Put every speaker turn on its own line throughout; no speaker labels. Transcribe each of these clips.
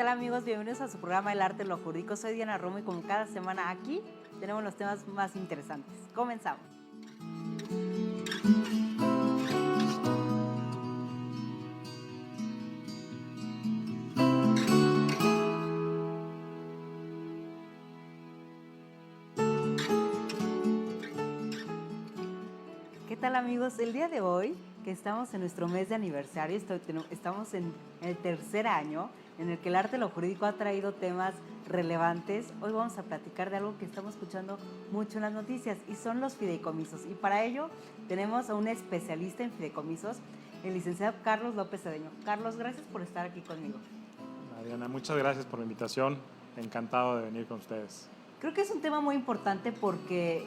tal amigos? Bienvenidos a su programa El Arte de lo Jurídico. Soy Diana Romo y como cada semana aquí tenemos los temas más interesantes. Comenzamos. ¿Qué tal amigos? El día de hoy, que estamos en nuestro mes de aniversario, estamos en el tercer año en el que el arte de lo jurídico ha traído temas relevantes. Hoy vamos a platicar de algo que estamos escuchando mucho en las noticias y son los fideicomisos. Y para ello tenemos a un especialista en fideicomisos, el licenciado Carlos López Cedeño. Carlos, gracias por estar aquí conmigo.
Diana, muchas gracias por la invitación. Encantado de venir con ustedes.
Creo que es un tema muy importante porque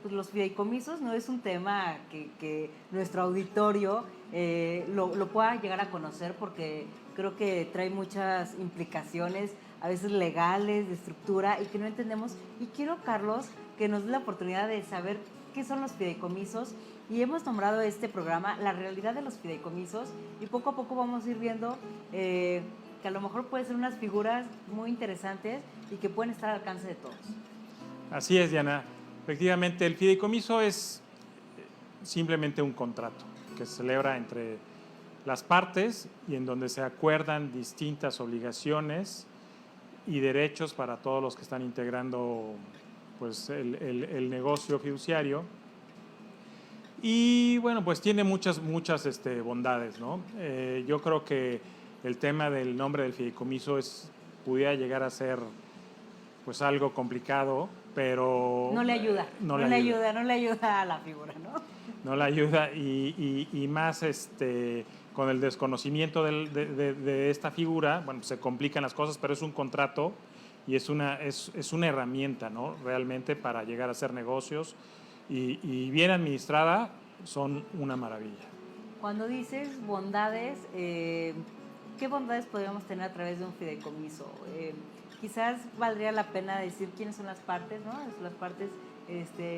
pues los fideicomisos no es un tema que nuestro auditorio lo pueda llegar a conocer, porque creo que trae muchas implicaciones, a veces legales, de estructura, y que no entendemos. Y quiero, Carlos, que nos dé la oportunidad de saber qué son los fideicomisos. Y hemos nombrado este programa La realidad de los fideicomisos, y poco a poco vamos a ir viendo que a lo mejor pueden ser unas figuras muy interesantes y que pueden estar al alcance de todos.
Así es, Diana. Efectivamente, el fideicomiso es simplemente un contrato que se celebra entre las partes y en donde se acuerdan distintas obligaciones y derechos para todos los que están integrando pues, el negocio fiduciario. Y bueno, pues tiene muchas bondades, ¿no? Yo creo que el tema del nombre del fideicomiso pudiera llegar a ser pues algo complicado, pero
no le ayuda a la figura, ¿no?
No le ayuda y más con el desconocimiento de esta figura, bueno, se complican las cosas, pero es un contrato y es una herramienta, ¿no? Realmente para llegar a hacer negocios y bien administrada son una maravilla.
Cuando dices bondades, ¿qué bondades podríamos tener a través de un fideicomiso? Quizás valdría la pena decir quiénes son las partes, ¿no? Las partes,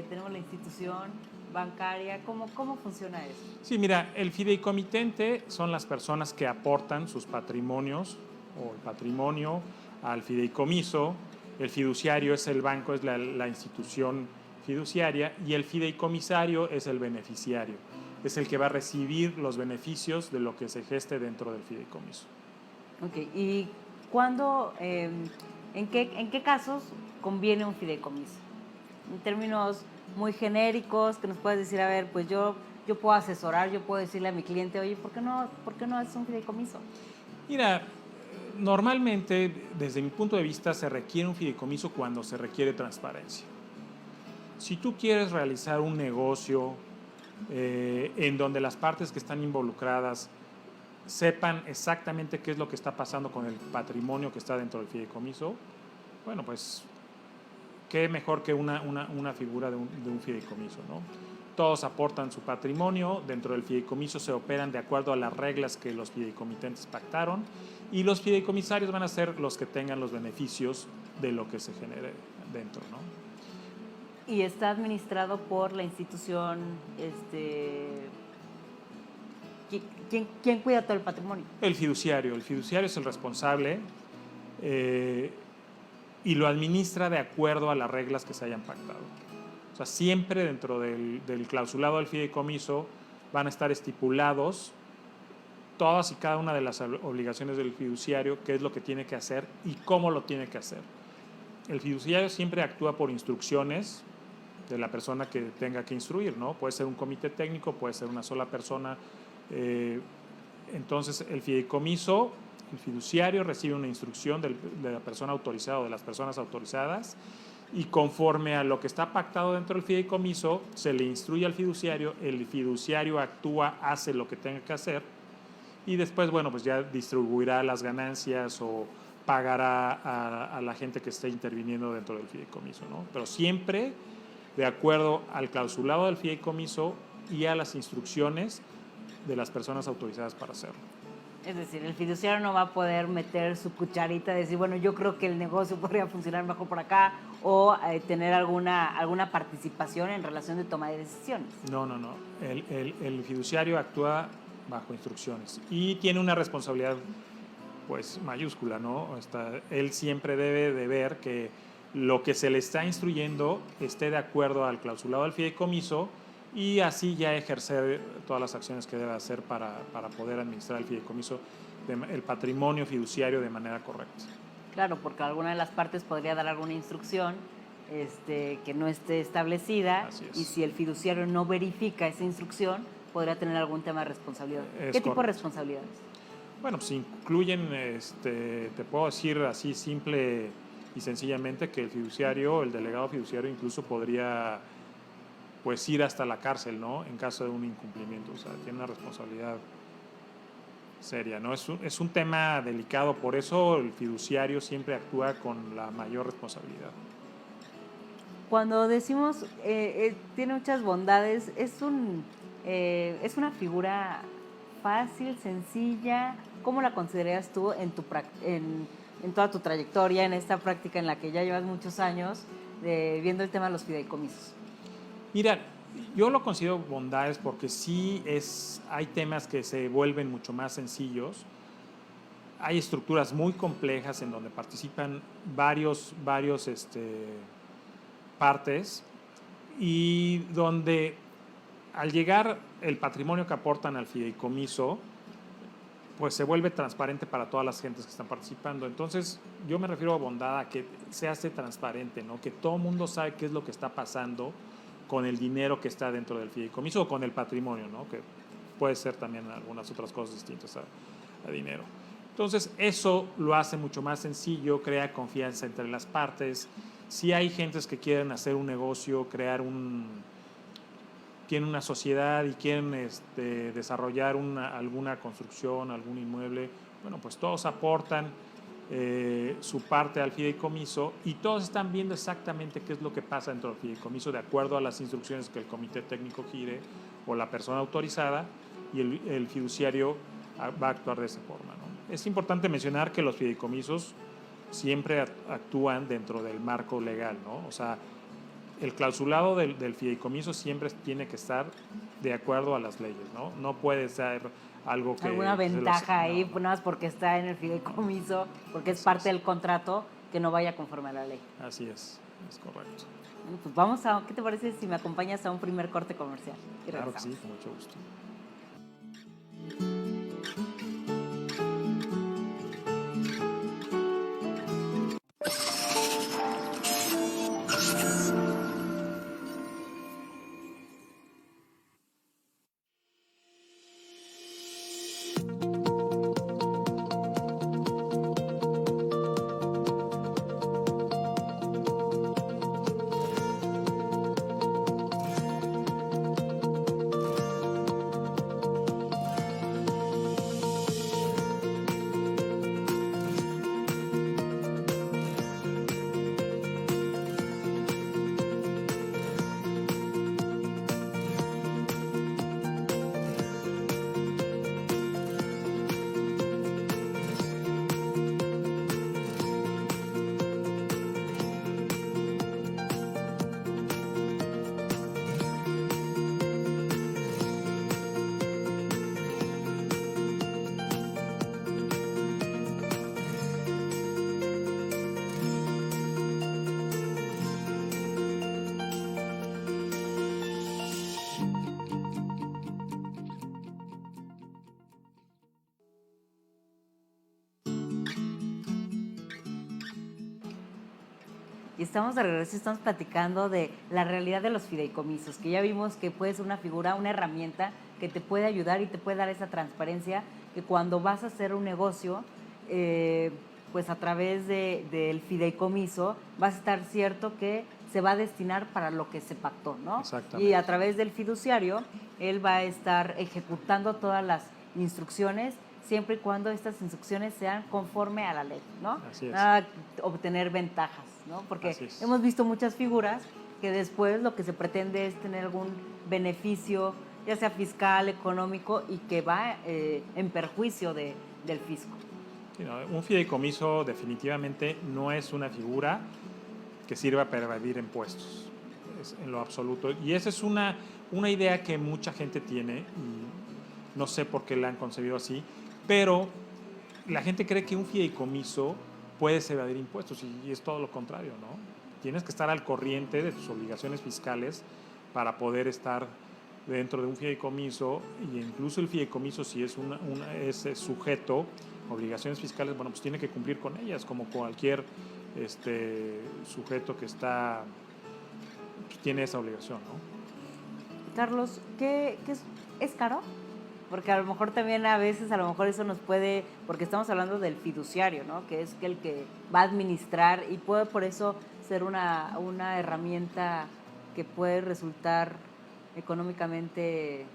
tenemos la institución bancaria. ¿Cómo funciona eso?
Sí, mira, el fideicomitente son las personas que aportan sus patrimonios o el patrimonio al fideicomiso. El fiduciario es el banco, es la institución fiduciaria, y el fideicomisario es el beneficiario, es el que va a recibir los beneficios de lo que se geste dentro del fideicomiso.
Ok, ¿y cuándo, en qué casos conviene un fideicomiso? En términos muy genéricos, que nos puedes decir, a ver, pues yo puedo asesorar, yo puedo decirle a mi cliente, oye, ¿por qué no es un fideicomiso?
Mira, normalmente, desde mi punto de vista, se requiere un fideicomiso cuando se requiere transparencia. Si tú quieres realizar un negocio en donde las partes que están involucradas sepan exactamente qué es lo que está pasando con el patrimonio que está dentro del fideicomiso, bueno, pues qué mejor que una figura de un fideicomiso, ¿no? Todos aportan su patrimonio, dentro del fideicomiso se operan de acuerdo a las reglas que los fideicomitentes pactaron, y los fideicomisarios van a ser los que tengan los beneficios de lo que se genere dentro, ¿no?
Y está administrado por la institución, ¿quién cuida todo el patrimonio?
El fiduciario es el responsable y lo administra de acuerdo a las reglas que se hayan pactado. O sea, siempre dentro del clausulado del fideicomiso van a estar estipulados todas y cada una de las obligaciones del fiduciario, qué es lo que tiene que hacer y cómo lo tiene que hacer. El fiduciario siempre actúa por instrucciones de la persona que tenga que instruir, ¿no? Puede ser un comité técnico, puede ser una sola persona. Entonces, el fiduciario recibe una instrucción de la persona autorizada o de las personas autorizadas, y conforme a lo que está pactado dentro del fideicomiso, se le instruye al fiduciario, el fiduciario actúa, hace lo que tenga que hacer, y después, bueno, pues ya distribuirá las ganancias o pagará a la gente que esté interviniendo dentro del fideicomiso, ¿no? Pero siempre de acuerdo al clausulado del fideicomiso y a las instrucciones de las personas autorizadas para hacerlo.
Es decir, el fiduciario no va a poder meter su cucharita, decir, bueno, yo creo que el negocio podría funcionar mejor por acá, o tener alguna participación en relación de toma de decisiones.
No. El fiduciario actúa bajo instrucciones y tiene una responsabilidad pues mayúscula, ¿no? Él siempre debe de ver que lo que se le está instruyendo esté de acuerdo al clausulado del fideicomiso y así ya ejercer todas las acciones que debe hacer para poder administrar el fideicomiso, el patrimonio fiduciario de manera correcta.
Claro, porque alguna de las partes podría dar alguna instrucción que no esté establecida, y si el fiduciario no verifica esa instrucción, podría tener algún tema de responsabilidad. ¿Qué tipo de responsabilidades?
Bueno, pues incluyen, te puedo decir así simple y sencillamente que el fiduciario, el delegado fiduciario incluso podría pues ir hasta la cárcel, ¿no? En caso de un incumplimiento, o sea, tiene una responsabilidad seria, ¿no? Es un tema delicado, por eso el fiduciario siempre actúa con la mayor responsabilidad.
Cuando decimos tiene muchas bondades, es una figura fácil, sencilla. ¿Cómo la consideras tú en toda tu trayectoria, en esta práctica en la que ya llevas muchos años viendo el tema de los fideicomisos?
Mira, yo lo considero bondades porque sí hay temas que se vuelven mucho más sencillos. Hay estructuras muy complejas en donde participan varios partes y donde al llegar el patrimonio que aportan al fideicomiso, pues se vuelve transparente para todas las gentes que están participando. Entonces, yo me refiero a bondad, a que se hace transparente, ¿no? Que todo el mundo sabe qué es lo que está pasando con el dinero que está dentro del fideicomiso o con el patrimonio, ¿no? Que puede ser también algunas otras cosas distintas a dinero. Entonces, eso lo hace mucho más sencillo, crea confianza entre las partes. Si hay gentes que quieren hacer un negocio, tienen una sociedad y quieren desarrollar alguna construcción, algún inmueble, bueno, pues todos aportan su parte al fideicomiso y todos están viendo exactamente qué es lo que pasa dentro del fideicomiso de acuerdo a las instrucciones que el comité técnico gire o la persona autorizada, y el fiduciario va a actuar de esa forma, ¿no? Es importante mencionar que los fideicomisos siempre actúan dentro del marco legal, ¿no? O sea, el clausulado del fideicomiso siempre tiene que estar de acuerdo a las leyes, ¿no? No puede ser algo que...
¿Alguna ventaja ahí, nada más porque está en el fideicomiso, porque es parte del contrato, que no vaya conforme a la ley?
Así es correcto.
Bueno, pues ¿qué te parece si me acompañas a un primer corte comercial?
Claro que sí, con mucho gusto.
Y estamos de regreso y estamos platicando de la realidad de los fideicomisos, que ya vimos que puede ser una figura, una herramienta que te puede ayudar y te puede dar esa transparencia, que cuando vas a hacer un negocio, pues a través del fideicomiso vas a estar cierto que se va a destinar para lo que se pactó, ¿no?
Exactamente.
Y a través del fiduciario, él va a estar ejecutando todas las instrucciones, siempre y cuando estas instrucciones sean conforme a la ley, ¿no?
Así es.
Nada obtener ventajas, ¿no? Porque hemos visto muchas figuras que después lo que se pretende es tener algún beneficio, ya sea fiscal, económico, y que va en perjuicio del fisco.
Sí, no, un fideicomiso definitivamente no es una figura que sirva para evadir impuestos, en lo absoluto. Y esa es una idea que mucha gente tiene, y no sé por qué la han concebido así, pero la gente cree que un fideicomiso puedes evadir impuestos y es todo lo contrario, ¿no? Tienes que estar al corriente de tus obligaciones fiscales para poder estar dentro de un fideicomiso, y incluso el fideicomiso, si es es sujeto a obligaciones fiscales, bueno, pues tiene que cumplir con ellas como cualquier sujeto que está, pues, tiene esa obligación, ¿no?
Carlos, ¿qué es caro? Porque a lo mejor también a veces, a lo mejor eso nos puede, porque estamos hablando del fiduciario, ¿no? Que es el que va a administrar y puede por eso ser una herramienta que puede resultar económicamente,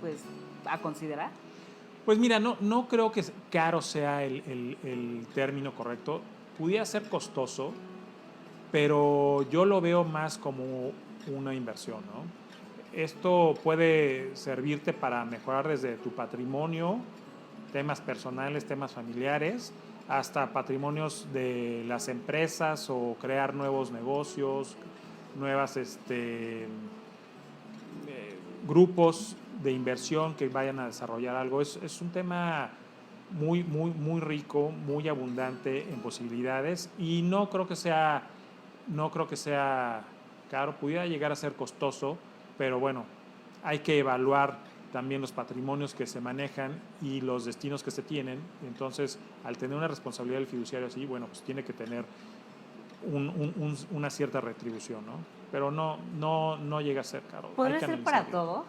pues, a considerar.
Pues mira, no creo que caro sea el término correcto. Pudiera ser costoso, pero yo lo veo más como una inversión, ¿no? Esto puede servirte para mejorar desde tu patrimonio, temas personales, temas familiares, hasta patrimonios de las empresas o crear nuevos negocios, nuevas grupos de inversión que vayan a desarrollar algo. Es un tema muy rico, muy abundante en posibilidades, y no creo que sea caro. Pudiera llegar a ser costoso, pero bueno, hay que evaluar también los patrimonios que se manejan y los destinos que se tienen. Entonces, al tener una responsabilidad del fiduciario así, bueno, pues tiene que tener una cierta retribución, ¿no? Pero no llega a ser caro.
¿Podría ser para todos?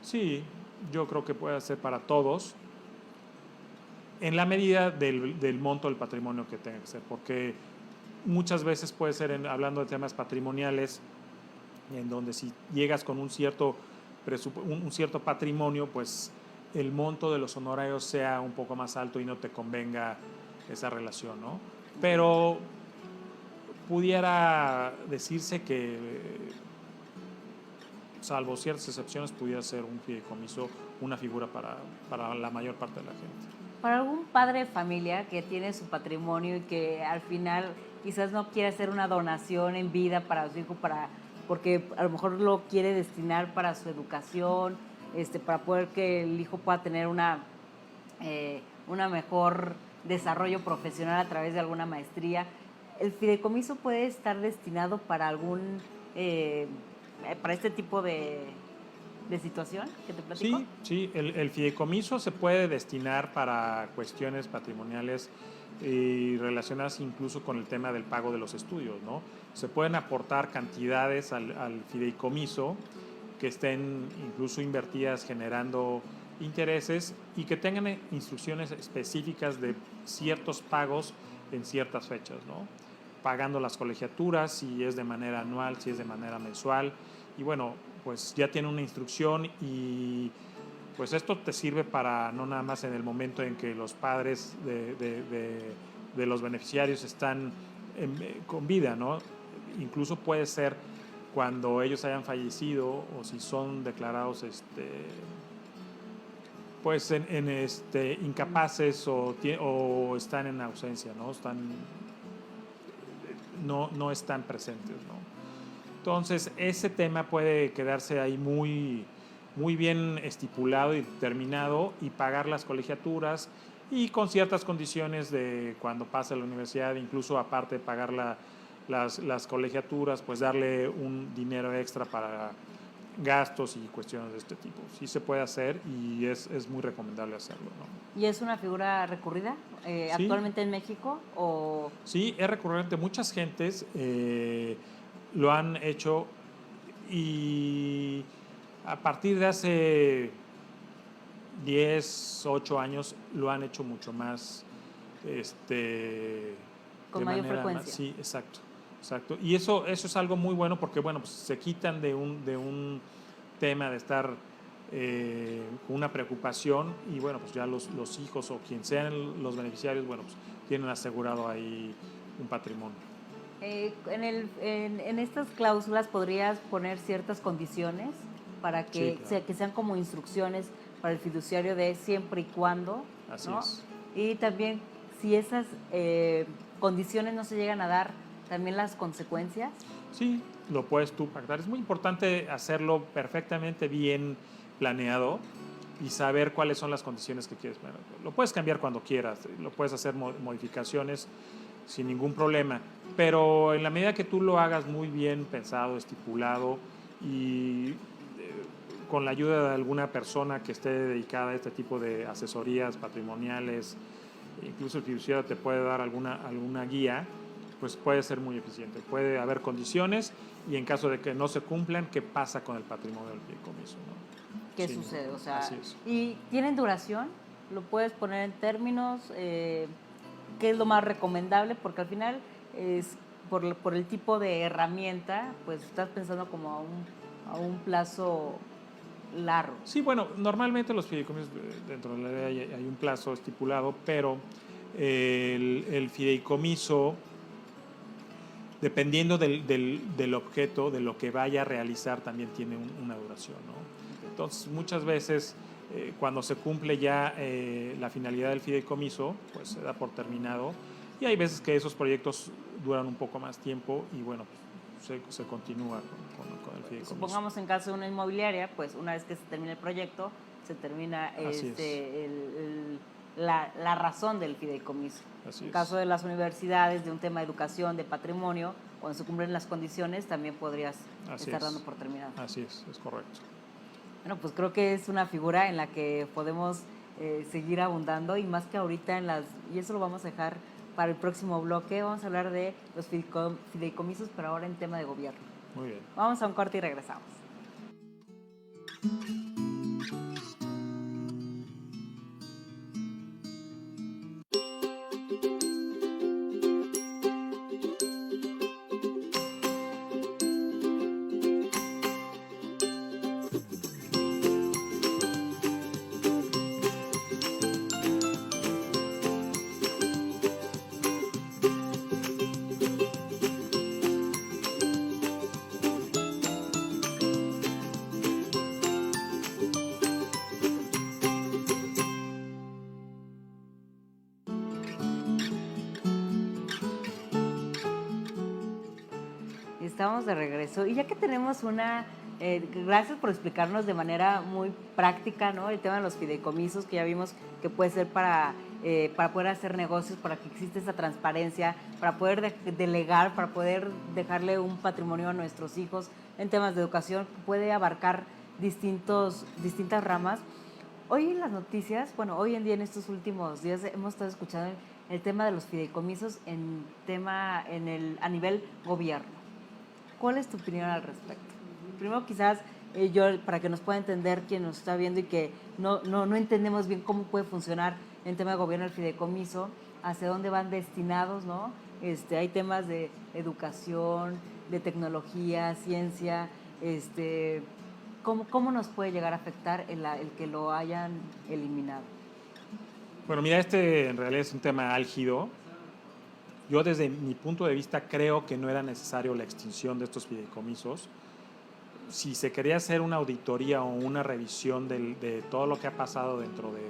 Sí, yo creo que puede ser para todos, en la medida del monto del patrimonio que tenga que ser, porque muchas veces puede ser, hablando de temas patrimoniales, en donde si llegas con un cierto patrimonio, pues el monto de los honorarios sea un poco más alto y no te convenga esa relación, ¿no? Pero pudiera decirse que, salvo ciertas excepciones, pudiera ser un fideicomiso una figura para la mayor parte de la gente.
Para algún padre de familia que tiene su patrimonio y que al final quizás no quiere hacer una donación en vida para su hijo, porque a lo mejor lo quiere destinar para su educación, para poder que el hijo pueda tener una mejor desarrollo profesional a través de alguna maestría. ¿El fideicomiso puede estar destinado para para este tipo de situación que te platico?
Sí, el fideicomiso se puede destinar para cuestiones patrimoniales y relacionadas incluso con el tema del pago de los estudios, ¿no? Se pueden aportar cantidades al fideicomiso que estén incluso invertidas generando intereses y que tengan instrucciones específicas de ciertos pagos en ciertas fechas, ¿no? Pagando las colegiaturas, si es de manera anual, si es de manera mensual, y bueno, pues ya tiene una instrucción, y pues esto te sirve para no nada más en el momento en que los padres de los beneficiarios están con vida, ¿no? Incluso puede ser cuando ellos hayan fallecido o si son declarados pues incapaces o están en ausencia, ¿no? No están presentes, ¿no? Entonces, ese tema puede quedarse ahí muy bien estipulado y determinado, y pagar las colegiaturas y con ciertas condiciones de cuando pase a la universidad, incluso aparte de pagar las colegiaturas, pues darle un dinero extra para gastos y cuestiones de este tipo. Sí se puede hacer y es muy recomendable hacerlo, ¿no?
¿Y es una figura recurrida
Sí.
actualmente en México?
Sí, es recurrente. Muchas gentes lo han hecho, y a partir de hace 10, 8 años lo han hecho mucho más
Con mayor frecuencia.
Sí, exacto. Y eso es algo muy bueno, porque bueno, pues se quitan de un tema de estar con una preocupación, y bueno, pues ya los hijos o quien sean los beneficiarios, bueno, pues tienen asegurado ahí un patrimonio.
En estas cláusulas podrías poner ciertas condiciones para que,
Sí, claro.
que sean como instrucciones para el fiduciario de siempre y cuando,
Así
¿no?
es.
Y también, si esas condiciones no se llegan a dar, también las consecuencias.
Sí, lo puedes tú pactar. Es muy importante hacerlo perfectamente bien planeado. y saber cuáles son las condiciones que quieres. Bueno, lo puedes cambiar cuando quieras, lo puedes hacer modificaciones sin ningún problema, pero en la medida que tú lo hagas muy bien pensado, estipulado y con la ayuda de alguna persona que esté dedicada a este tipo de asesorías patrimoniales, incluso el fiduciario te puede dar alguna guía, pues puede ser muy eficiente. Puede haber condiciones y en caso de que no se cumplan, ¿qué pasa con el patrimonio del fideicomiso, ¿no?
¿Qué
Sí,
sucede? O sea,
así es.
¿y tienen duración? ¿Lo puedes poner en términos? ¿Qué es lo más recomendable? Porque al final es por el tipo de herramienta, pues estás pensando como a un plazo largo.
Sí, bueno, normalmente los fideicomisos dentro de la ley hay un plazo estipulado, pero el fideicomiso, dependiendo del objeto, de lo que vaya a realizar, también tiene una duración, ¿no? Entonces, muchas veces, cuando se cumple ya la finalidad del fideicomiso, pues se da por terminado, y hay veces que esos proyectos duran un poco más tiempo y, bueno, se continúa con el fideicomiso.
Supongamos en caso de una inmobiliaria, pues una vez que se termina el proyecto, se termina la razón del fideicomiso.
Así
En
es.
caso de las universidades, de un tema de educación, de patrimonio, cuando se cumplen las condiciones, también podrías estar dando por terminado.
Así es correcto.
Bueno, pues creo que es una figura en la que podemos seguir abundando y más que ahorita y eso lo vamos a dejar para el próximo bloque, vamos a hablar de los fideicomisos, pero ahora en tema de gobierno.
Muy bien.
Vamos a un corte y regresamos. Estamos de regreso y ya que tenemos gracias por explicarnos de manera muy práctica, ¿no? El tema de los fideicomisos, que ya vimos que puede ser para poder hacer negocios, para que exista esa transparencia, para poder delegar, para poder dejarle un patrimonio a nuestros hijos en temas de educación, puede abarcar distintas ramas. Hoy en las noticias, bueno, hoy en día en estos últimos días hemos estado escuchando el tema de los fideicomisos a nivel gobierno. ¿Cuál es tu opinión al respecto? Primero quizás para que nos pueda entender quien nos está viendo y que no entendemos bien cómo puede funcionar en tema de gobierno el fideicomiso, hacia dónde van destinados, ¿no? Hay temas de educación, de tecnología, ciencia, ¿cómo nos puede llegar a afectar el que lo hayan eliminado?
Bueno, mira, en realidad es un tema álgido. Yo desde mi punto de vista creo que no era necesario la extinción de estos fideicomisos. Si se quería hacer una auditoría o una revisión de todo lo que ha pasado dentro de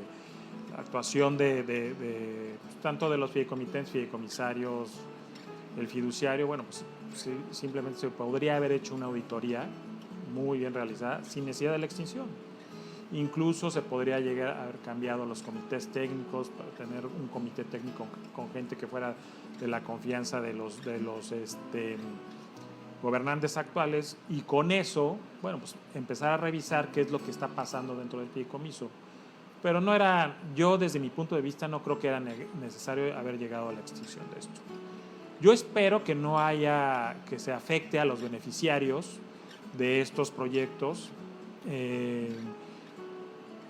la actuación tanto de los fideicomitentes, fideicomisarios, el fiduciario, bueno, pues sí, simplemente se podría haber hecho una auditoría muy bien realizada sin necesidad de la extinción. Incluso se podría llegar a haber cambiado los comités técnicos para tener un comité técnico con gente que fuera de la confianza de los gobernantes actuales y con eso, bueno, pues empezar a revisar qué es lo que está pasando dentro del fideicomiso. Pero yo desde mi punto de vista no creo que era necesario haber llegado a la extinción de esto. Yo espero que que se afecte a los beneficiarios de estos proyectos,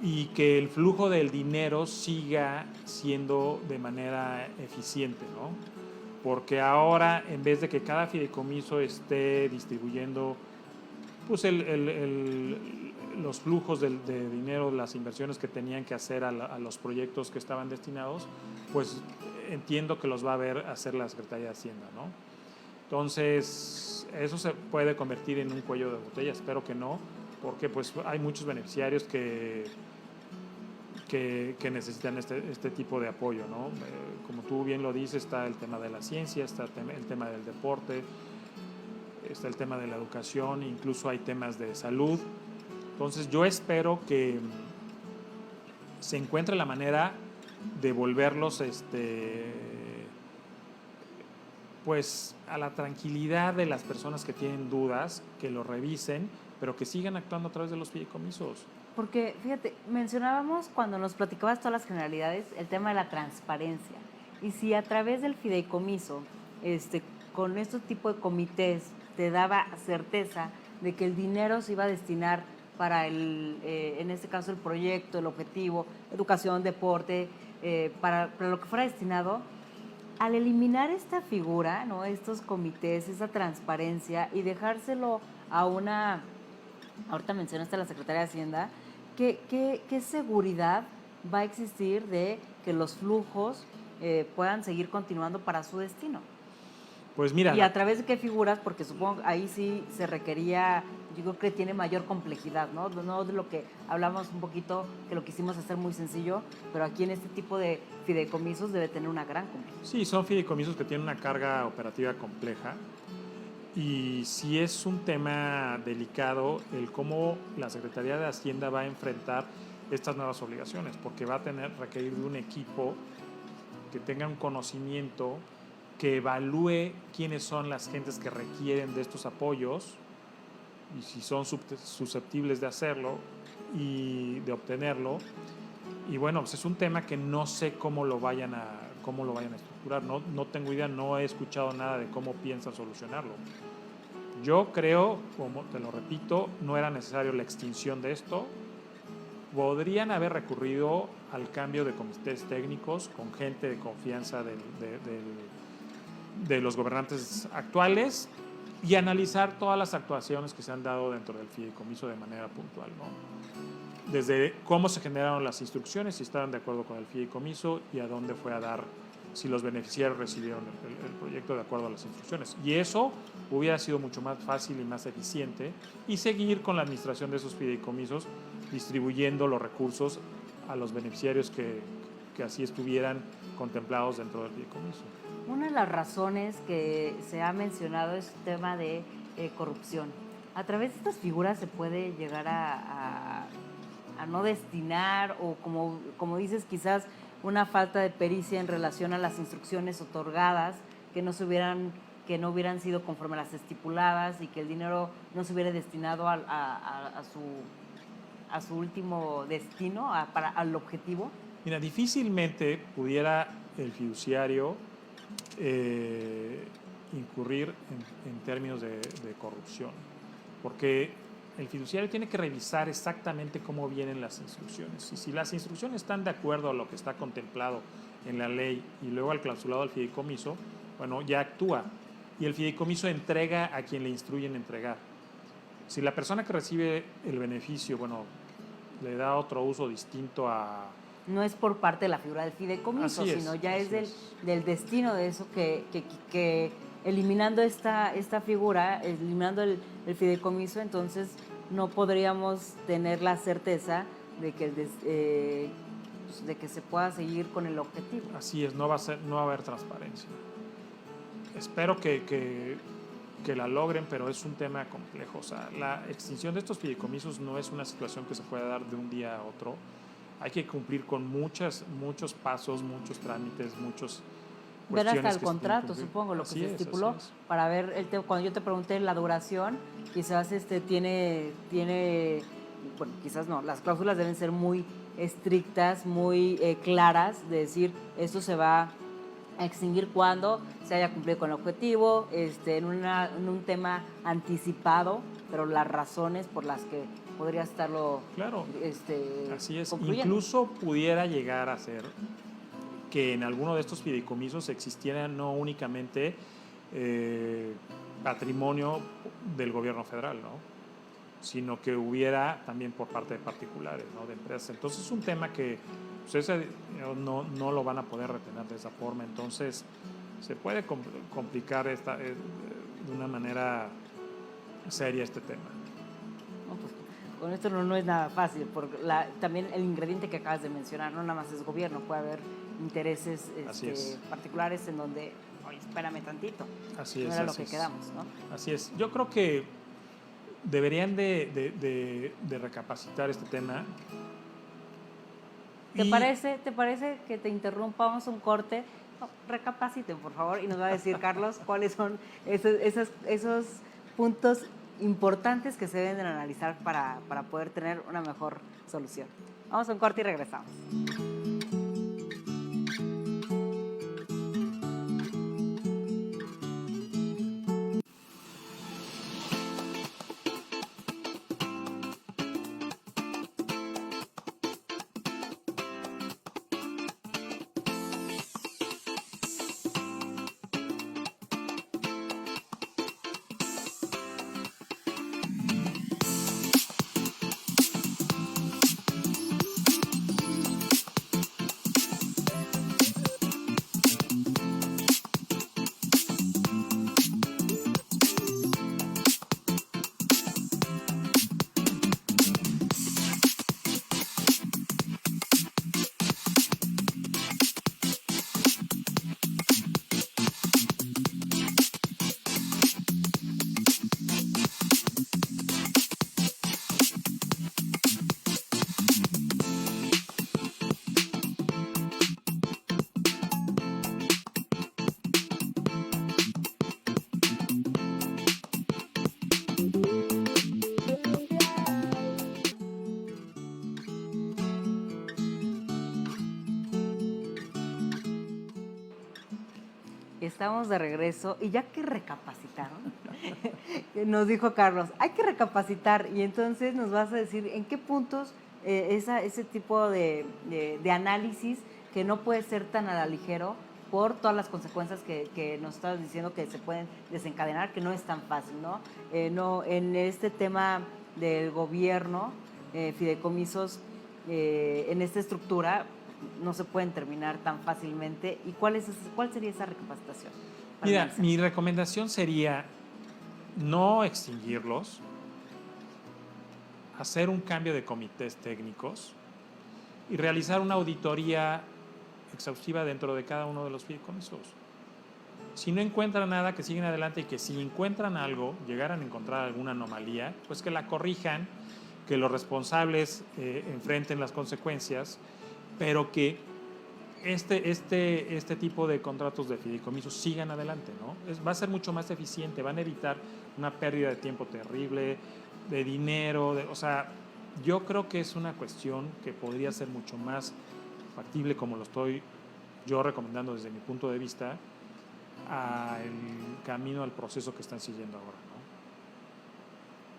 y que el flujo del dinero siga siendo de manera eficiente, ¿no? Porque ahora, en vez de que cada fideicomiso esté distribuyendo pues los flujos de dinero, las inversiones que tenían que hacer a los proyectos que estaban destinados, pues entiendo que los va a hacer la Secretaría de Hacienda, ¿no? Entonces, eso se puede convertir en un cuello de botella, espero que no, porque pues hay muchos beneficiarios que necesitan este tipo de apoyo, ¿no? Como tú bien lo dices, está el tema de la ciencia, está el tema del deporte, está el tema de la educación, incluso hay temas de salud. Entonces yo espero que se encuentre la manera de volverlos pues a la tranquilidad de las personas que tienen dudas, que lo revisen, pero que sigan actuando a través de los fideicomisos.
Porque, fíjate, mencionábamos cuando nos platicabas todas las generalidades el tema de la transparencia. Y si a través del fideicomiso, con estos tipos de comités, te daba certeza de que el dinero se iba a destinar para en este caso, el proyecto, el objetivo, educación, deporte, para lo que fuera destinado, al eliminar esta figura, ¿no? Estos comités, esa transparencia y dejárselo a ahorita mencionaste a la Secretaría de Hacienda, ¿qué seguridad va a existir de que los flujos puedan seguir continuando para su destino?
Pues mira,
¿Y a través de qué figuras? Porque supongo ahí sí se requería, yo creo que tiene mayor complejidad, ¿no? No de lo que hablamos un poquito, que lo quisimos hacer muy sencillo, pero aquí en este tipo de fideicomisos debe tener una gran complejidad.
sí, son fideicomisos que tienen una carga operativa compleja y sí es un tema delicado el cómo la Secretaría de Hacienda va a enfrentar estas nuevas obligaciones, porque va a requerir de un equipo que tenga un conocimiento, que evalúe quiénes son las gentes que requieren de estos apoyos y si son susceptibles de hacerlo y de obtenerlo. Y bueno, pues es un tema que no sé cómo lo vayan a estructurar. No tengo idea, no he escuchado nada de cómo piensan solucionarlo. Yo creo, como te lo repito, no era necesario la extinción de esto. Podrían haber recurrido al cambio de comités técnicos con gente de confianza de los gobernantes actuales y analizar todas las actuaciones que se han dado dentro del fideicomiso de manera puntual, ¿no? Desde cómo se generaron las instrucciones, si estaban de acuerdo con el fideicomiso y a dónde fue a dar, si los beneficiarios recibieron el proyecto de acuerdo a las instrucciones. Y eso hubiera sido mucho más fácil y más eficiente y seguir con la administración de esos fideicomisos, distribuyendo los recursos a los beneficiarios que así estuvieran contemplados dentro del fideicomiso.
Una de las razones que se ha mencionado es el tema de corrupción. A través de estas figuras se puede llegar a no destinar o como dices, quizás una falta de pericia en relación a las instrucciones otorgadas que no hubieran sido conforme a las estipuladas y que el dinero no se hubiera destinado a su último destino, al objetivo.
Mira, difícilmente pudiera el fiduciario incurrir en términos de corrupción, porque el fiduciario tiene que revisar exactamente cómo vienen las instrucciones. Y si las instrucciones están de acuerdo a lo que está contemplado en la ley y luego al clausulado del fideicomiso, bueno, ya actúa. Y el fideicomiso entrega a quien le instruyen entregar. Si la persona que recibe el beneficio, bueno, le da otro uso distinto a...
No es por parte de la figura del fideicomiso, sino ya es del destino de eso que eliminando esta figura, eliminando el fideicomiso, entonces no podríamos tener la certeza de que, de que se pueda seguir con el objetivo.
Así es, no va a haber transparencia. Espero que la logren, pero es un tema complejo. O sea, la extinción de estos fideicomisos no es una situación que se pueda dar de un día a otro. Hay que cumplir con muchos pasos, muchos trámites, muchos...
Ver hasta el contrato, supongo, lo que se estipuló, para ver, cuando yo te pregunté la duración, quizás tiene, bueno, quizás no, las cláusulas deben ser muy estrictas, muy claras, de decir, esto se va a extinguir cuando se haya cumplido con el objetivo, en un tema anticipado, pero las razones por las que podría estarlo
claro, así es.
concluyendo.
Incluso pudiera llegar a ser que en alguno de estos fideicomisos existiera no únicamente patrimonio del gobierno federal, ¿no? Sino que hubiera también por parte de particulares, ¿no? De empresas. Entonces es un tema que pues, no lo van a poder retener de esa forma. Entonces se puede complicar de una manera seria este tema.
No, pues, con esto no es nada fácil, porque también el ingrediente que acabas de mencionar, no nada más es gobierno, puede haber intereses particulares en donde, oye, espérame tantito,
así
no
es,
era lo que quedamos, ¿no?
Así es. Yo creo que deberían de recapacitar este tema
¿Te
Y
parece que te interrumpamos un corte? No, recapaciten, por favor, y nos va a decir Carlos cuáles son esos puntos importantes que se deben de analizar para poder tener una mejor solución. Vamos a un corte y regresamos. Estamos de regreso y ya que recapacitaron, nos dijo Carlos, hay que recapacitar y entonces nos vas a decir en qué puntos ese tipo de análisis que no puede ser tan a la ligero por todas las consecuencias que nos estabas diciendo que se pueden desencadenar, que no es tan fácil, ¿no? No en este tema del gobierno, fideicomisos, en esta estructura, no se pueden terminar tan fácilmente. ¿Y cuál sería esa recapacitación?
mira, mi recomendación sería no extinguirlos, hacer un cambio de comités técnicos y realizar una auditoría exhaustiva dentro de cada uno de los fideicomisos. Si no encuentran nada, que siguen adelante, y que si encuentran algo, llegaran a encontrar alguna anomalía, pues que la corrijan, que los responsables enfrenten las consecuencias, pero que este tipo de contratos de fideicomisos sigan adelante, ¿no? Va a ser mucho más eficiente, van a evitar una pérdida de tiempo terrible, de dinero, o sea, yo creo que es una cuestión que podría ser mucho más factible, como lo estoy yo recomendando desde mi punto de vista, al camino, al proceso que están siguiendo ahora, ¿no?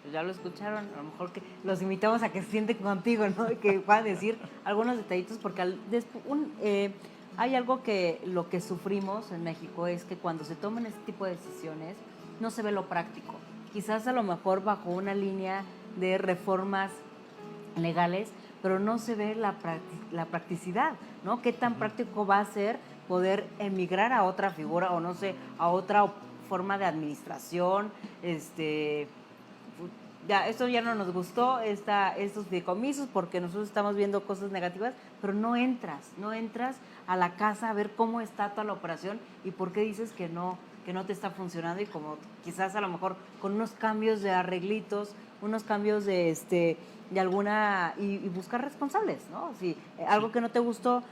Pues ya lo escucharon, a lo mejor que los invitamos a que se sienten contigo, ¿no? Y que puedan decir algunos detallitos, porque hay algo que lo que sufrimos en México es que cuando se toman este tipo de decisiones no se ve lo práctico. Quizás a lo mejor bajo una línea de reformas legales, pero no se ve la practicidad, ¿no? ¿Qué tan práctico va a ser poder emigrar a otra figura o no sé, a otra forma de administración? Ya, esto ya no nos gustó, estos fideicomisos, porque nosotros estamos viendo cosas negativas, pero no entras a la casa a ver cómo está toda la operación y por qué dices que no te está funcionando, y como quizás a lo mejor con unos cambios de arreglitos, unos cambios de alguna, y buscar responsables, ¿no? Si algo que no te gustó,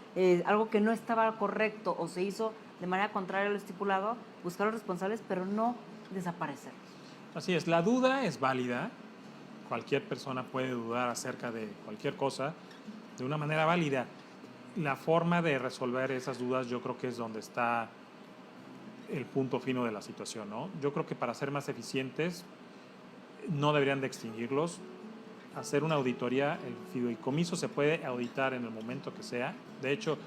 algo que no estaba correcto o se hizo de manera contraria a lo estipulado, buscar los responsables, pero no desaparecer.
Así es, la duda es válida, cualquier persona puede dudar acerca de cualquier cosa de una manera válida. La forma de resolver esas dudas yo creo que es donde está el punto fino de la situación, ¿no? Yo creo que para ser más eficientes no deberían de extinguirlos, hacer una auditoría, el fideicomiso se puede auditar en el momento que sea, de hecho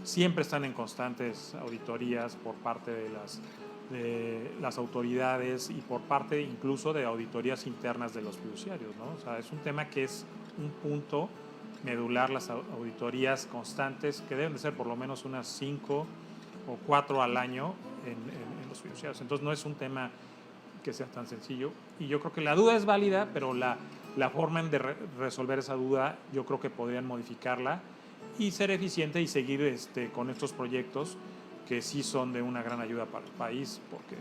siempre están en constantes auditorías por parte de las autoridades y por parte incluso de auditorías internas de los fiduciarios, ¿no? O sea, es un tema que es un punto medular, las auditorías constantes, que deben de ser por lo menos unas 5 o 4 al año en los fiduciarios. Entonces no es un tema que sea tan sencillo, y yo creo que la duda es válida, pero la forma de resolver esa duda yo creo que podrían modificarla y ser eficiente y seguir con estos proyectos que sí son de una gran ayuda para el país, porque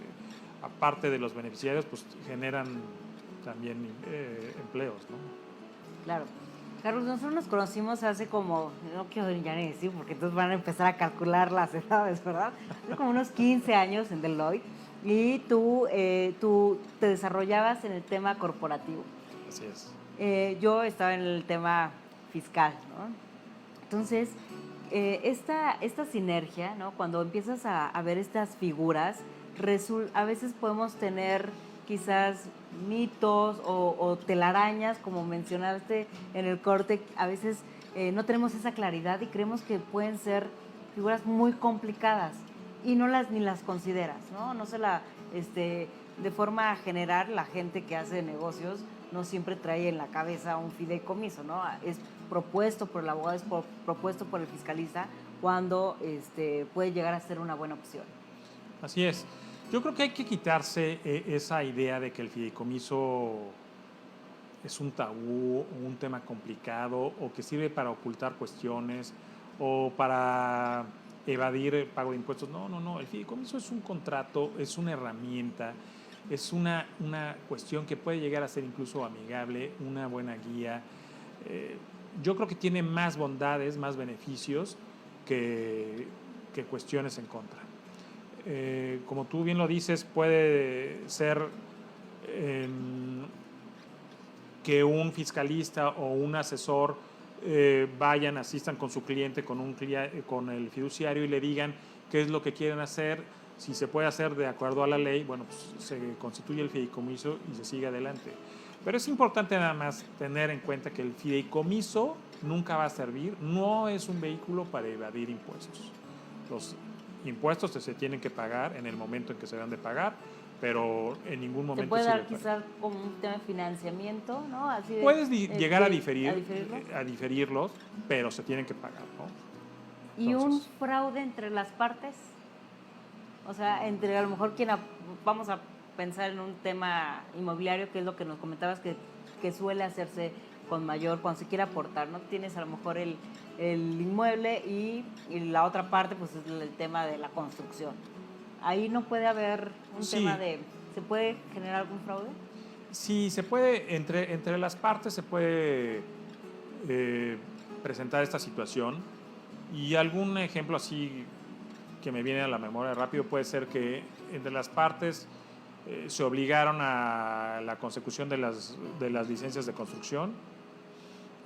aparte de los beneficiarios, pues generan también empleos, ¿no?
Claro. Carlos, nosotros nos conocimos hace como, no quiero ya ni decir, porque entonces van a empezar a calcular las edades, ¿verdad? Hace como unos 15 años en Deloitte, y tú te desarrollabas en el tema corporativo.
Así es.
Yo estaba en el tema fiscal, ¿no? Entonces, esta sinergia, ¿no? Cuando empiezas a ver estas figuras, a veces podemos tener quizás mitos o telarañas, como mencionaste en el corte. A veces no tenemos esa claridad y creemos que pueden ser figuras muy complicadas y ni las consideras, ¿no? De forma general, la gente que hace negocios no siempre trae en la cabeza un fideicomiso, ¿no? Es propuesto por el abogado, es propuesto por el fiscalista, cuando puede llegar a ser una buena opción.
Así es. Yo creo que hay que quitarse esa idea de que el fideicomiso es un tabú, un tema complicado, o que sirve para ocultar cuestiones o para evadir el pago de impuestos. No. El fideicomiso es un contrato, es una herramienta, es una cuestión que puede llegar a ser incluso amigable, una buena guía. Yo creo que tiene más bondades, más beneficios que cuestiones en contra. Como tú bien lo dices, puede ser que un fiscalista o un asesor asistan con su cliente, con el fiduciario, y le digan qué es lo que quieren hacer. Si se puede hacer de acuerdo a la ley, bueno, pues se constituye el fideicomiso y se sigue adelante. Pero es importante nada más tener en cuenta que el fideicomiso nunca va a servir, no es un vehículo para evadir impuestos. Los impuestos se tienen que pagar en el momento en que se deben de pagar, pero en ningún momento
se puede dar quizás como un tema de financiamiento, ¿no? Así
puedes llegar a diferirlos, pero se tienen que pagar, ¿no?
¿Y un fraude entre las partes? O sea, entre a lo mejor vamos a pensar en un tema inmobiliario, que es lo que nos comentabas, que suele hacerse con mayor, cuando se quiere aportar, ¿no? Tienes a lo mejor el inmueble y la otra parte, pues es el tema de la construcción. Ahí no puede haber un tema ¿se puede generar algún fraude?
Sí, se puede, entre las partes se puede presentar esta situación, y algún ejemplo así que me viene a la memoria rápido puede ser que entre las partes se obligaron a la consecución de las licencias de construcción,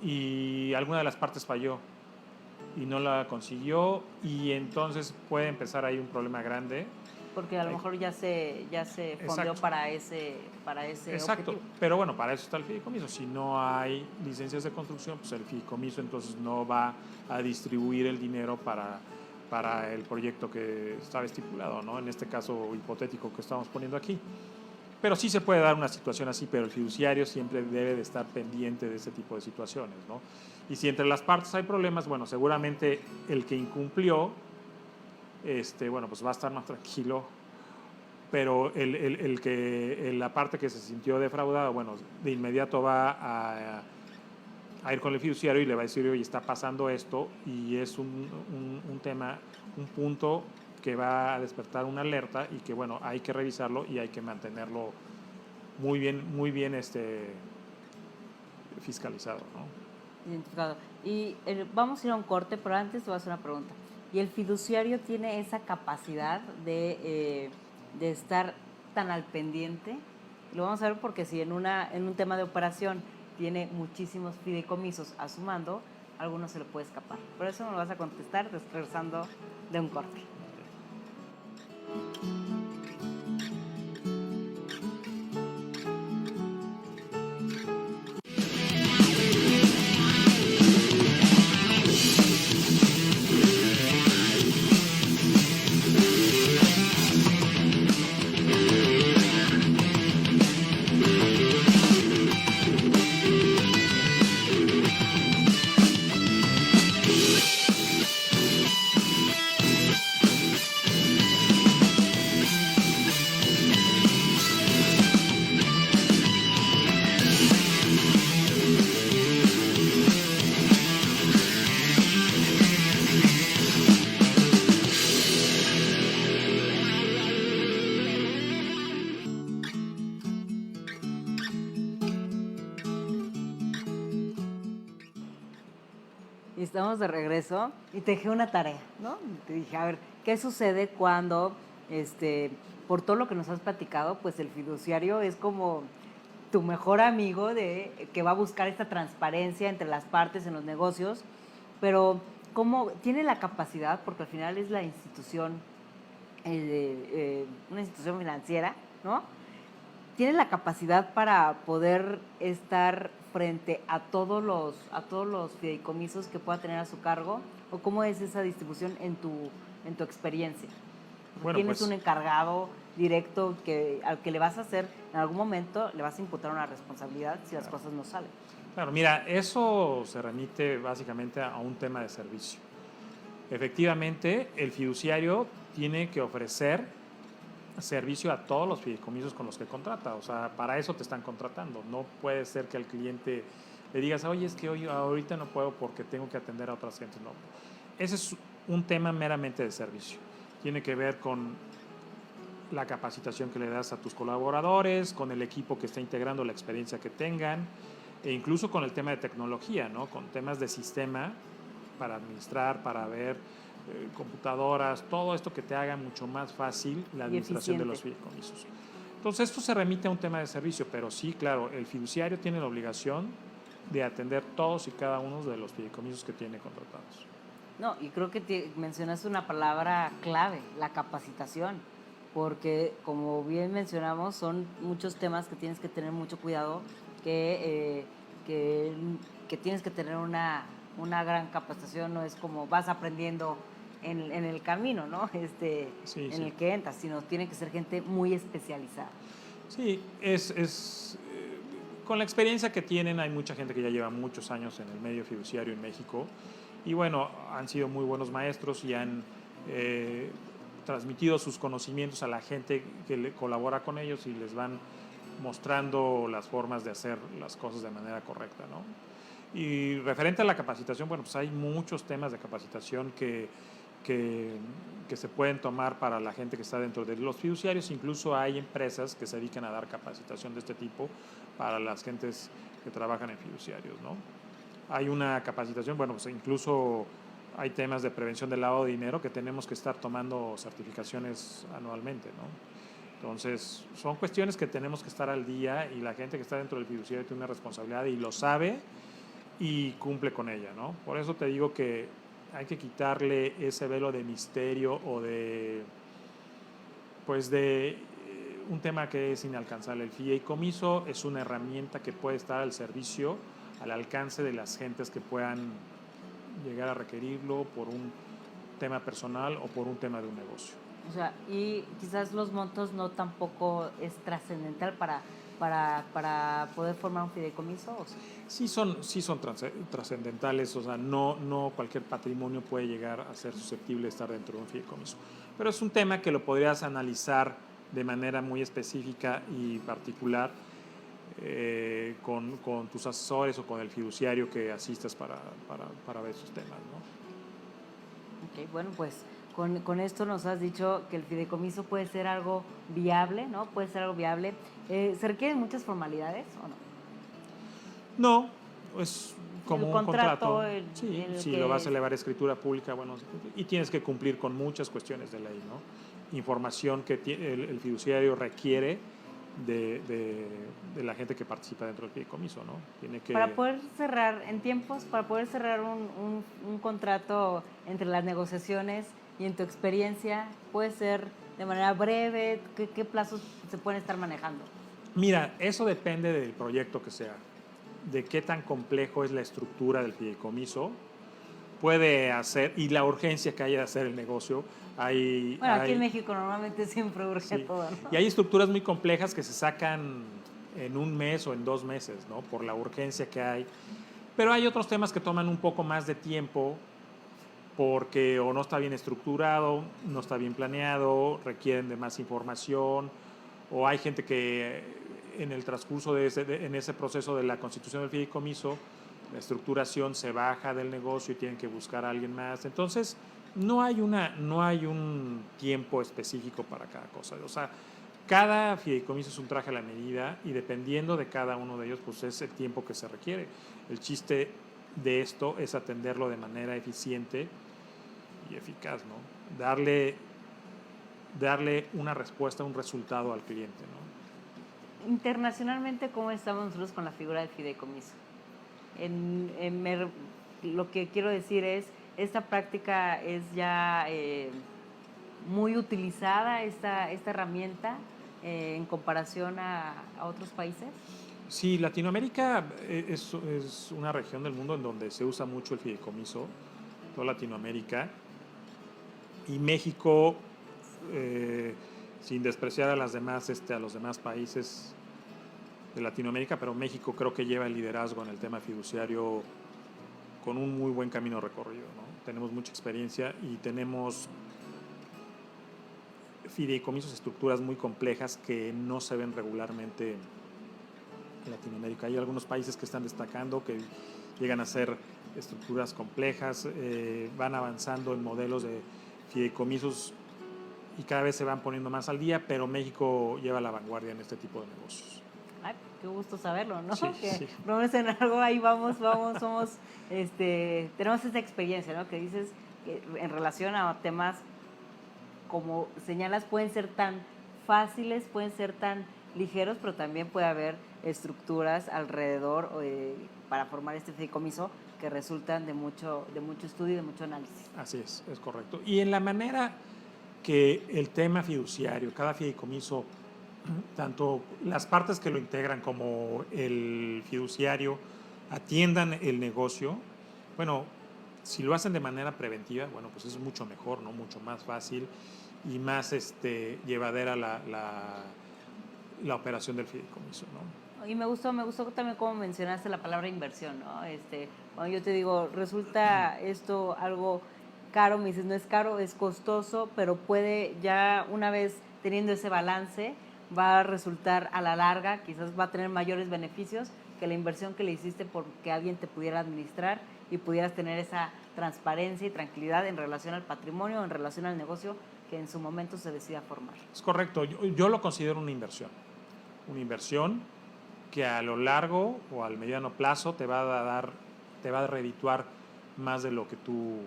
y alguna de las partes falló y no la consiguió, y entonces puede empezar ahí un problema grande.
Porque a lo mejor ya se fondeó para ese
Exacto,
objetivo.
Pero bueno, para eso está el fideicomiso. Si no hay licencias de construcción, pues el fideicomiso entonces no va a distribuir el dinero para el proyecto que estaba estipulado, ¿no? En este caso hipotético que estamos poniendo aquí. Pero sí se puede dar una situación así, pero el fiduciario siempre debe de estar pendiente de ese tipo de situaciones, ¿no? Y si entre las partes hay problemas, bueno, seguramente el que incumplió, bueno, pues va a estar más tranquilo, pero la parte que se sintió defraudada, bueno, de inmediato va a ir con el fiduciario y le va a decir, oye, está pasando esto, y es un tema, un punto que va a despertar una alerta, y que, bueno, hay que revisarlo y hay que mantenerlo muy bien fiscalizado, ¿no?
Identificado. Y vamos a ir a un corte, pero antes te voy a hacer una pregunta. ¿Y el fiduciario tiene esa capacidad de estar tan al pendiente? Lo vamos a ver, porque si en un tema de operación tiene muchísimos fideicomisos a su mando, a alguno se le puede escapar. Por eso me lo vas a contestar regresando de un corte. Y estamos de regreso y te dejé una tarea, ¿no? Te dije, a ver, ¿qué sucede cuando, por todo lo que nos has platicado, pues el fiduciario es como tu mejor amigo que va a buscar esta transparencia entre las partes en los negocios, pero cómo tiene la capacidad, porque al final es la institución, una institución financiera, ¿no? Tiene la capacidad para poder estar frente a todos los fideicomisos que pueda tener a su cargo, o cómo es esa distribución en tu experiencia.
Bueno,
Tienes un
pues
encargado directo al que le vas a hacer, en algún momento le vas a imputar una responsabilidad si las cosas no salen.
claro, mira, eso se remite básicamente a un tema de servicio. Efectivamente, el fiduciario tiene que ofrecer servicio a todos los fideicomisos con los que contrata. O sea, para eso te están contratando. No puede ser que al cliente le digas, oye, es que hoy, ahorita no puedo porque tengo que atender a otras gentes. No. Ese es un tema meramente de servicio. Tiene que ver con la capacitación que le das a tus colaboradores, con el equipo que está integrando la experiencia que tengan, e incluso con el tema de tecnología, ¿no? Con temas de sistema para administrar, para ver computadoras, todo esto que te haga mucho más fácil la administración de los fideicomisos. Entonces, esto se remite a un tema de servicio, pero sí, claro, el fiduciario tiene la obligación de atender todos y cada uno de los fideicomisos que tiene contratados.
No, y creo que mencionaste una palabra clave, la capacitación, porque como bien mencionamos, son muchos temas que tienes que tener mucho cuidado, que, que, que tienes que tener una gran capacitación, no es como vas aprendiendo en el camino, ¿no?
Sí,
En
sí.
el que entras, sino tiene que ser gente muy especializada.
Sí, con la experiencia que tienen, hay mucha gente que ya lleva muchos años en el medio fiduciario en México y bueno, han sido muy buenos maestros y han transmitido sus conocimientos a la gente que colabora con ellos y les van mostrando las formas de hacer las cosas de manera correcta, ¿no? Y referente a la capacitación, bueno, pues hay muchos temas de capacitación que, que se pueden tomar para la gente que está dentro de los fiduciarios. Incluso hay empresas que se dedican a dar capacitación de este tipo para las gentes que trabajan en fiduciarios, ¿no? Hay una capacitación, bueno, pues incluso hay temas de prevención del lavado de dinero que tenemos que estar tomando certificaciones anualmente, ¿no? Entonces, son cuestiones que tenemos que estar al día y la gente que está dentro del fiduciario tiene una responsabilidad y lo sabe y cumple con ella, ¿no? Por eso te digo que hay que quitarle ese velo de misterio o de, pues de un tema que es inalcanzable. El fideicomiso es una herramienta que puede estar al servicio, al alcance de las gentes que puedan llegar a requerirlo por un tema personal o por un tema de un negocio.
O sea, y quizás los montos no tampoco es trascendental para poder formar un fideicomiso. ¿O sí?
Sí son trascendentales, o sea, no cualquier patrimonio puede llegar a ser susceptible de estar dentro de un fideicomiso. Pero es un tema que lo podrías analizar de manera muy específica y particular con tus asesores o con el fiduciario que asistas para ver esos temas, ¿no?
Ok, bueno, pues con esto nos has dicho que el fideicomiso puede ser algo viable, ¿no? Puede ser algo viable. ¿Se requieren muchas formalidades o no?
No, es como
El
un contrato.
contrato,
Sí,
el
si lo vas a
que...
elevar a escritura pública, bueno, y tienes que cumplir con muchas cuestiones de ley, ¿no? Información que el fiduciario requiere de la gente que participa dentro del fideicomiso, ¿no? Tiene que...
Para poder cerrar en tiempos, para poder cerrar un contrato entre las negociaciones y en tu experiencia, puede ser de manera breve, ¿qué plazos se pueden estar manejando?
Mira, eso depende del proyecto que sea, de qué tan complejo es la estructura del fideicomiso, puede hacer, y la urgencia que haya de hacer el negocio.
Bueno, aquí en México normalmente siempre urge
Sí,
todo, ¿no?
y hay estructuras muy complejas que se sacan en un mes o en 2 meses, ¿no? Por la urgencia que hay. Pero hay otros temas que toman un poco más de tiempo porque o no está bien estructurado, no está bien planeado, requieren de más información, o hay gente que en el transcurso en ese proceso de la constitución del fideicomiso, la estructuración se baja del negocio y tienen que buscar a alguien más. Entonces, no hay un tiempo específico para cada cosa. O sea, cada fideicomiso es un traje a la medida y dependiendo de cada uno de ellos, pues es el tiempo que se requiere. El chiste de esto es atenderlo de manera eficiente y eficaz, ¿no? Darle una respuesta, un resultado al cliente, ¿no?
Internacionalmente, ¿cómo estamos nosotros con la figura del fideicomiso? Lo que quiero decir es, esta práctica es ya muy utilizada, esta herramienta, en comparación a otros países.
Sí, Latinoamérica es una región del mundo en donde se usa mucho el fideicomiso, toda Latinoamérica, y México, sin despreciar a los demás países de Latinoamérica, pero México creo que lleva el liderazgo en el tema fiduciario con un muy buen camino recorrido, ¿no? Tenemos mucha experiencia y tenemos fideicomisos, estructuras muy complejas que no se ven regularmente en Latinoamérica. Hay algunos países que están destacando, que llegan a ser estructuras complejas, van avanzando en modelos de fideicomisos y cada vez se van poniendo más al día, pero México lleva la vanguardia en este tipo de negocios.
Ay, qué gusto saberlo, ¿no?
Sí,
Que
sí.
por lo menos en algo ahí somos, tenemos esa experiencia, ¿no? Que dices que en relación a temas, como señalas, pueden ser tan fáciles, pueden ser tan ligeros, pero también puede haber estructuras alrededor para formar este fideicomiso que resultan de mucho estudio y de mucho análisis.
Así es correcto. Y en la manera que el tema fiduciario, cada fideicomiso, tanto las partes que lo integran como el fiduciario atiendan el negocio, bueno, si lo hacen de manera preventiva, bueno, pues es mucho mejor, ¿no? Mucho más fácil y más llevadera la operación del fideicomiso, ¿no?
Y me gustó también cómo mencionaste la palabra inversión, ¿no? Cuando yo te digo, resulta esto algo caro, me dices, no es caro, es costoso, pero puede ya una vez teniendo ese balance, va a resultar a la larga, quizás va a tener mayores beneficios que la inversión que le hiciste porque alguien te pudiera administrar y pudieras tener esa transparencia y tranquilidad en relación al patrimonio, en relación al negocio que en su momento se decida formar.
Es correcto, yo lo considero una inversión que a lo largo o al mediano plazo te va a redituar más de lo que tú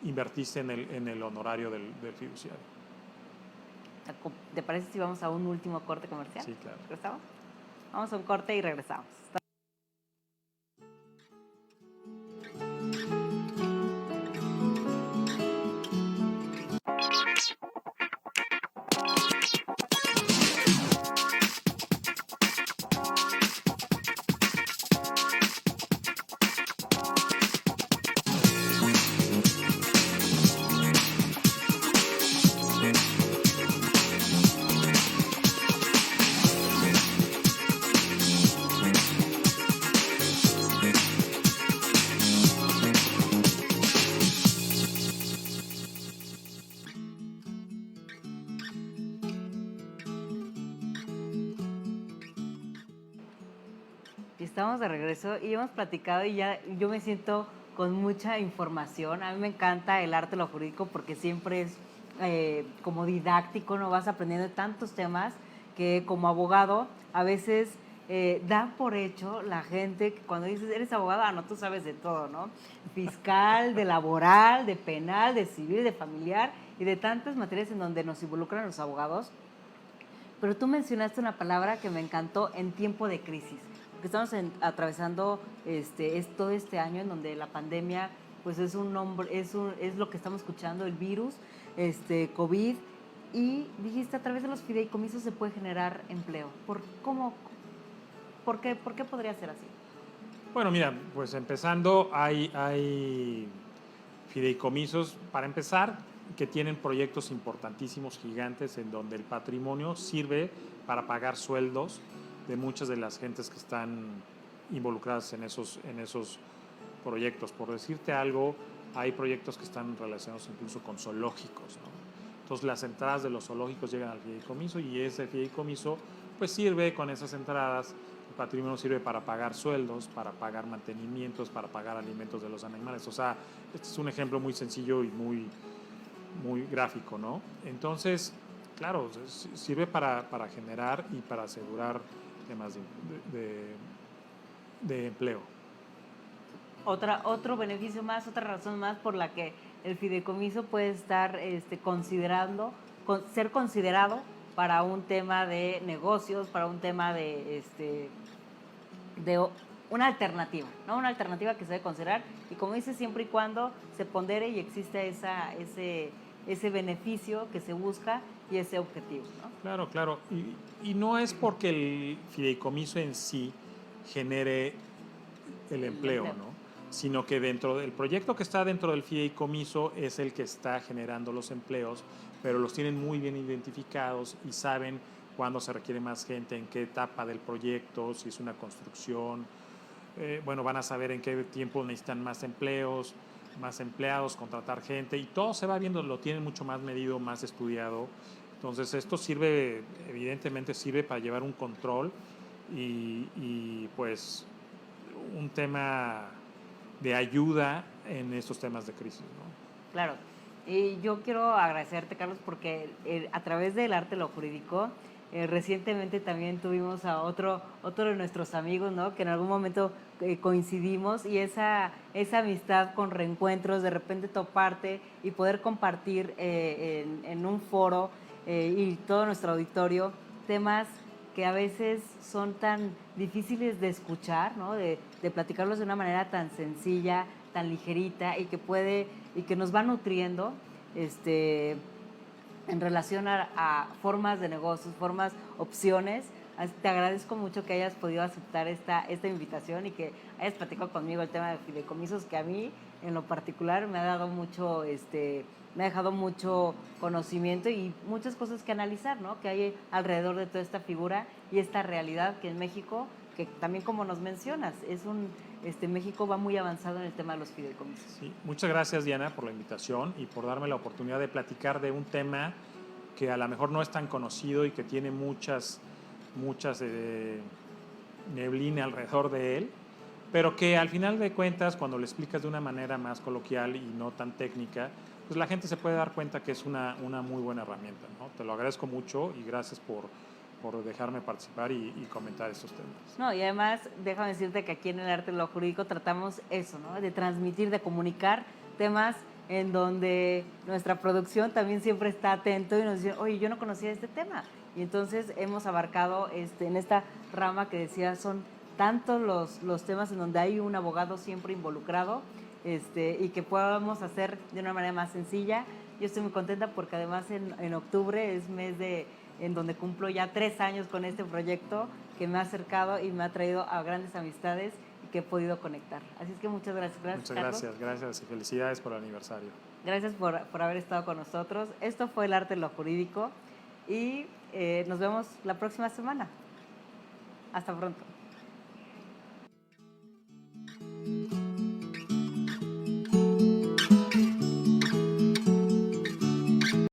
invertiste en el honorario del fiduciario.
¿Te parece si vamos a un último corte comercial?
Sí, claro.
¿Regresamos? Vamos a un corte y regresamos. Y estamos de regreso y hemos platicado y ya yo me siento con mucha información. A mí me encanta el arte, lo jurídico, porque siempre es como didáctico, no vas aprendiendo de tantos temas que como abogado a veces da por hecho la gente que cuando dices, eres abogado, no, tú sabes de todo, ¿no? Fiscal, de laboral, de penal, de civil, de familiar y de tantas materias en donde nos involucran los abogados. Pero tú mencionaste una palabra que me encantó, en tiempo de crisis, porque estamos atravesando todo este año en donde la pandemia pues es lo que estamos escuchando, el virus, COVID, y dijiste, a través de los fideicomisos se puede generar empleo. ¿Por qué podría ser así?
Bueno, mira, pues empezando, hay fideicomisos, para empezar, que tienen proyectos importantísimos, gigantes, en donde el patrimonio sirve para pagar sueldos de muchas de las gentes que están involucradas en esos proyectos. Por decirte algo, hay proyectos que están relacionados incluso con zoológicos, ¿no? Entonces las entradas de los zoológicos llegan al fideicomiso y ese fideicomiso pues sirve con esas entradas. El patrimonio sirve para pagar sueldos, para pagar mantenimientos, para pagar alimentos de los animales. O sea, este es un ejemplo muy sencillo y muy gráfico, ¿no? Entonces, claro, sirve para generar y para asegurar temas de empleo.
otro beneficio más, otra razón más por la que el fideicomiso puede estar ser considerado para un tema de negocios, para un tema de una alternativa, ¿no? Una alternativa que se debe considerar y como dice, siempre y cuando se pondere y existe ese beneficio que se busca y ese objetivo, ¿no?
Claro, claro. Y no es porque el fideicomiso en sí genere el empleo, ¿no? Sino que dentro del proyecto que está dentro del fideicomiso es el que está generando los empleos, pero los tienen muy bien identificados y saben cuándo se requiere más gente, en qué etapa del proyecto, si es una construcción. Bueno, van a saber en qué tiempo necesitan más empleos, más empleados, contratar gente y todo se va viendo, lo tienen mucho más medido, más estudiado. Entonces esto sirve, evidentemente sirve para llevar un control y pues un tema de ayuda en estos temas de crisis, ¿no?
Claro. Y yo quiero agradecerte, Carlos, porque a través del arte lo jurídico, recientemente también tuvimos a otro de nuestros amigos, ¿no? Que en algún momento coincidimos y esa amistad con reencuentros, de repente toparte y poder compartir en un foro y todo nuestro auditorio temas que a veces son tan difíciles de escuchar, ¿no? De platicarlos de una manera tan sencilla, tan ligerita y que nos va nutriendo en relación a formas de negocios, formas, opciones. Te agradezco mucho que hayas podido aceptar esta invitación y que hayas platicado conmigo el tema de fideicomisos, que a mí en lo particular me ha dado mucho, me ha dejado mucho conocimiento y muchas cosas que analizar, ¿no? Que hay alrededor de toda esta figura y esta realidad que en México, que también como nos mencionas, México va muy avanzado en el tema de los fideicomisos.
Sí, muchas gracias Diana por la invitación y por darme la oportunidad de platicar de un tema que a lo mejor no es tan conocido y que tiene muchas neblina alrededor de él, pero que al final de cuentas, cuando lo explicas de una manera más coloquial y no tan técnica, pues la gente se puede dar cuenta que es una muy buena herramienta, ¿no? Te lo agradezco mucho y gracias por dejarme participar y comentar estos temas.
No, y además, déjame decirte que aquí en el arte de lo jurídico tratamos eso, ¿no? De transmitir, de comunicar temas en donde nuestra producción también siempre está atento y nos dice, oye, yo no conocía este tema. Y entonces hemos abarcado en esta rama que decía, son tantos los temas en donde hay un abogado siempre involucrado y que podamos hacer de una manera más sencilla. Yo estoy muy contenta porque además en octubre es mes en donde cumplo ya 3 años con este proyecto que me ha acercado y me ha traído a grandes amistades y que he podido conectar. Así es que muchas gracias.
Muchas gracias, gracias y felicidades por el aniversario.
Gracias por haber estado con nosotros. Esto fue El Arte de lo Jurídico y nos vemos la próxima semana. Hasta pronto.